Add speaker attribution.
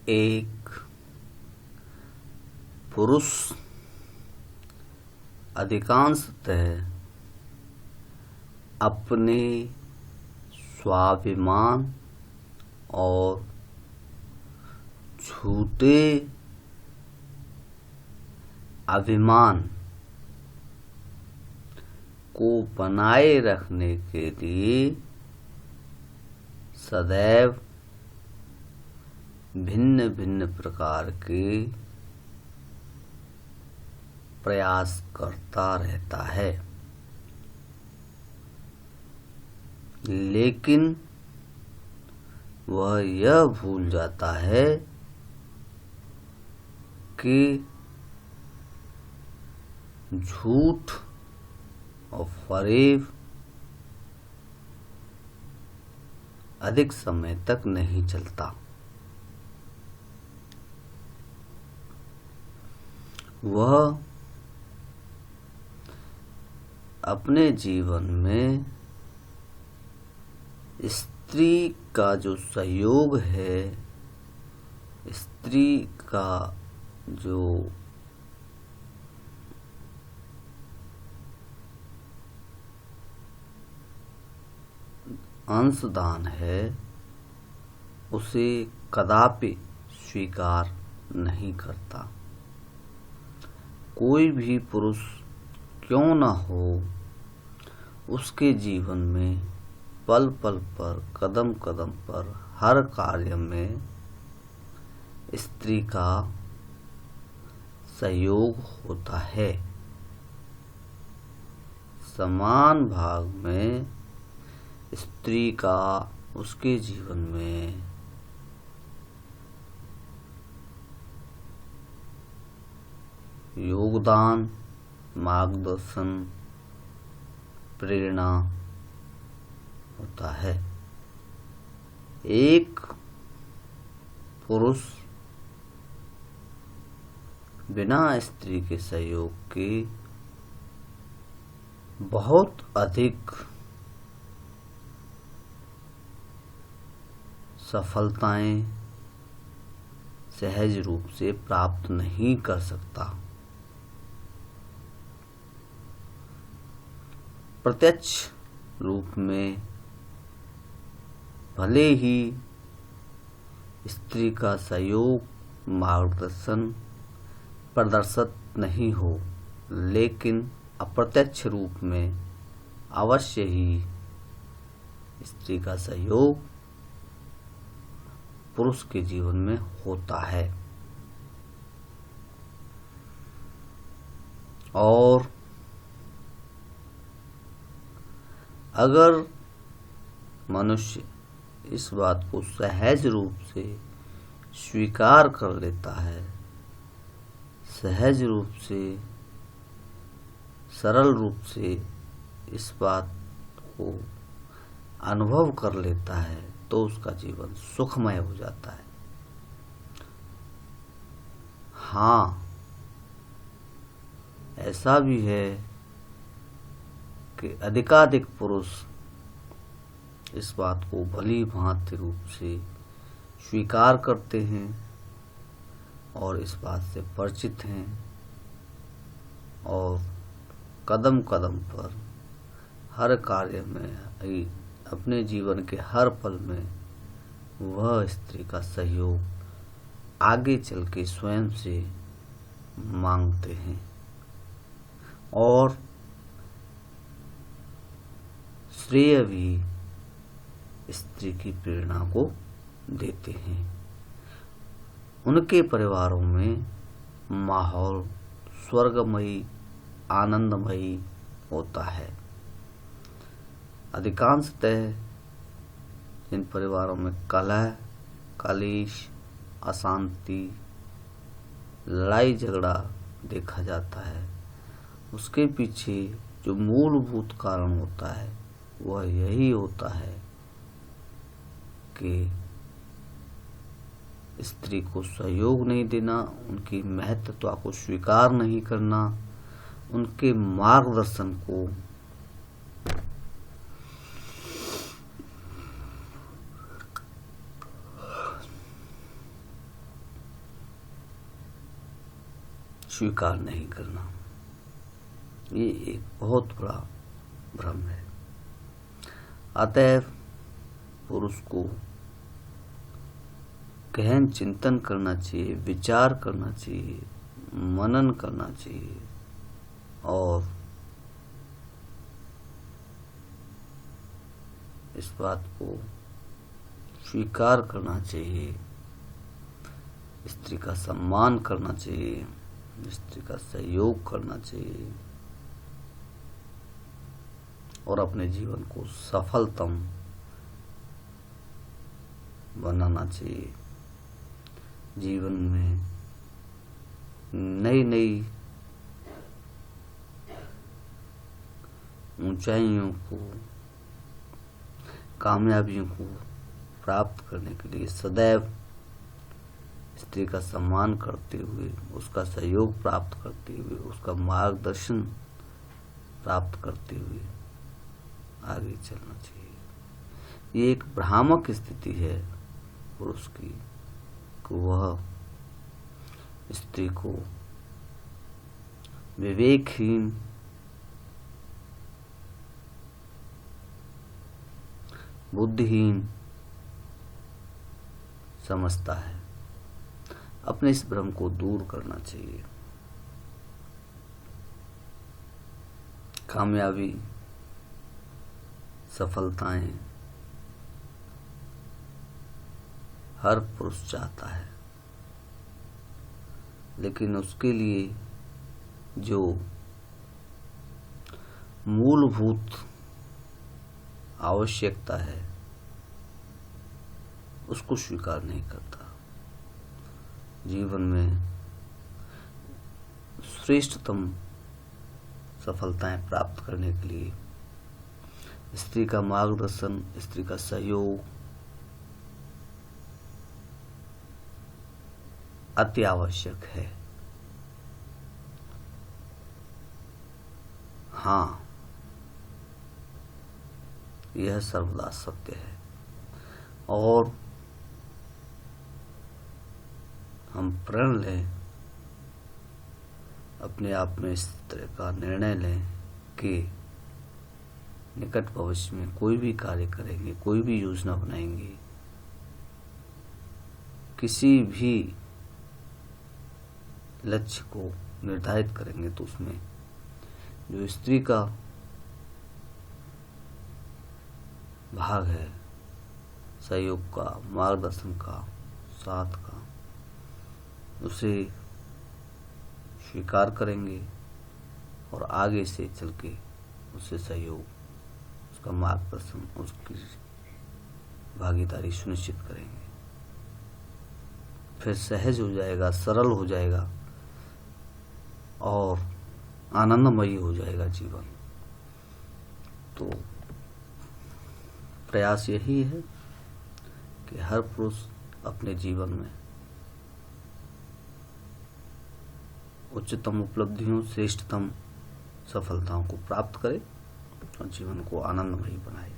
Speaker 1: एक पुरुष अधिकांशतः अपने स्वाभिमान और झूठे अभिमान को बनाए रखने के लिए सदैव भिन्न भिन्न प्रकार के प्रयास करता रहता है, लेकिन वह यह भूल जाता है कि झूठ और फरेब अधिक समय तक नहीं चलता। वह अपने जीवन में स्त्री का जो सहयोग है, स्त्री का जो अंशदान है, उसे कदापि स्वीकार नहीं करता। कोई भी पुरुष क्यों न हो, उसके जीवन में पल पल पर, कदम कदम पर, हर कार्य में स्त्री का सहयोग होता है। समान भाग में स्त्री का उसके जीवन में योगदान, मार्गदर्शन, प्रेरणा होता है। एक पुरुष बिना स्त्री के सहयोग के बहुत अधिक सफलताएं सहज रूप से प्राप्त नहीं कर सकता। प्रत्यक्ष रूप में भले ही स्त्री का सहयोग, मार्गदर्शन प्रदर्शित नहीं हो, लेकिन अप्रत्यक्ष रूप में अवश्य ही स्त्री का सहयोग पुरुष के जीवन में होता है। और अगर मनुष्य इस बात को सहज रूप से स्वीकार कर लेता है, सहज रूप से, सरल रूप से इस बात को अनुभव कर लेता है, तो उसका जीवन सुखमय हो जाता है। हाँ, ऐसा भी है कि अधिकाधिक पुरुष इस बात को भली भांति रूप से स्वीकार करते हैं और इस बात से परिचित हैं, और कदम कदम पर, हर कार्य में, अपने जीवन के हर पल में वह स्त्री का सहयोग आगे चल के स्वयं से मांगते हैं और श्रेय भी स्त्री की प्रेरणा को देते हैं। उनके परिवारों में माहौल स्वर्गमयी, आनंदमयी होता है। अधिकांशतः जिन परिवारों में कलह, कलेश, अशांति, लड़ाई झगड़ा देखा जाता है, उसके पीछे जो मूलभूत कारण होता है वह यही होता है कि स्त्री को सहयोग नहीं देना, उनकी महत्वता को स्वीकार नहीं करना, उनके मार्गदर्शन को स्वीकार नहीं करना, ये एक बहुत बड़ा भ्रम है। अतएव पुरुष को गहन चिंतन करना चाहिए, विचार करना चाहिए, मनन करना चाहिए और इस बात को स्वीकार करना चाहिए, स्त्री का सम्मान करना चाहिए, स्त्री का सहयोग करना चाहिए और अपने जीवन को सफलतम बनाना चाहिए। जीवन में नई नई ऊंचाइयों को, कामयाबियों को प्राप्त करने के लिए सदैव स्त्री का सम्मान करते हुए, उसका सहयोग प्राप्त करते हुए, उसका मार्गदर्शन प्राप्त करते हुए आगे चलना चाहिए। ये एक भ्रामक स्थिति है पुरुष की कि वह स्त्री को विवेकहीन, बुद्धिहीन समझता है। अपने इस भ्रम को दूर करना चाहिए। कामयाबी, सफलताएं हर पुरुष चाहता है, लेकिन उसके लिए जो मूलभूत आवश्यकता है उसको स्वीकार नहीं करता। जीवन में श्रेष्ठतम सफलताएं प्राप्त करने के लिए स्त्री का मार्गदर्शन, स्त्री का सहयोग अति आवश्यक है। हाँ, यह सर्वदा सत्य है और हम प्रण लें, अपने आप में इस तरह का निर्णय लें कि निकट भविष्य में कोई भी कार्य करेंगे, कोई भी योजना बनाएंगे, किसी भी लक्ष्य को निर्धारित करेंगे तो उसमें जो स्त्री का भाग है, सहयोग का, मार्गदर्शन का, साथ का, उसे स्वीकार करेंगे और आगे से चल के उससे सहयोग, उसका मार्गदर्शन, उसकी भागीदारी सुनिश्चित करेंगे। फिर सहज हो जाएगा, सरल हो जाएगा और आनंदमयी हो जाएगा जीवन। तो प्रयास यही है कि हर पुरुष अपने जीवन में उच्चतम उपलब्धियों, श्रेष्ठतम सफलताओं को प्राप्त करे और जीवन को आनंदमयी बनाए।